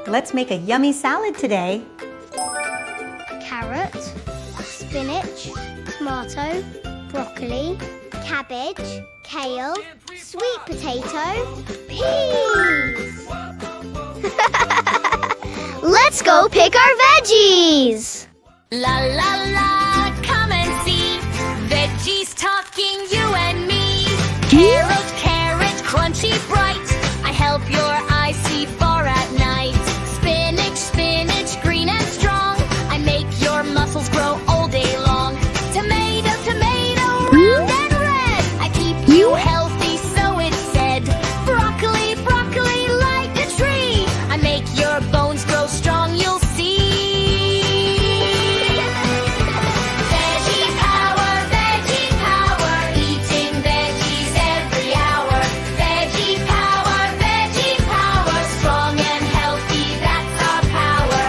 Let's make a yummy salad today. Carrot, spinach, tomato, broccoli, cabbage, kale, sweet potato, peas. Let's go pick our veggies. La la la, come and see. Veggies talking, you and me. Carrot, carrot, crunchy, bright. I help your eyes see far at night. Spinach, spinach, green and strong. I make your muscles grow all day long. Tomato, tomato, round and red. I keep you healthy, so it's said. Broccoli, broccoli, like a tree. I make your bones grow strong, you'll see. Veggie power, eating veggies every hour. Veggie power, strong and healthy, that's our power.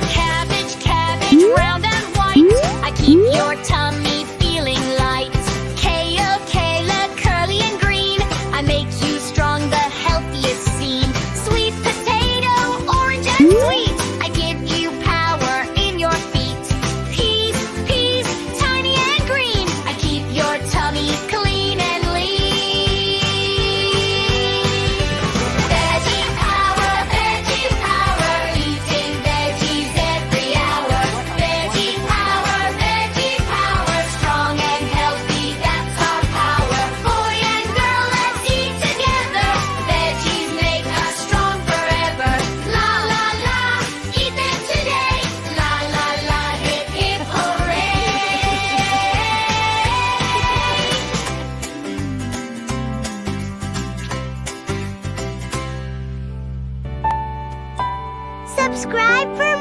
Cabbage, cabbage, round and white. I keep your tummy feeling light. Kale, kale, curly and green. I make you strong, the healthiest seem. Sweet potato, orange and sweet. I give you power in your feet. Peas, peas, tiny and green. I keep your tummy clean and lean. Veggie power, eating veggies every hour. Veggie power, strong and healthy, that's our power. Boy and girl, let's eat together. Veggies make us strong forever. La la la, eat them today. La la la, hip hip hooray. Subscribe for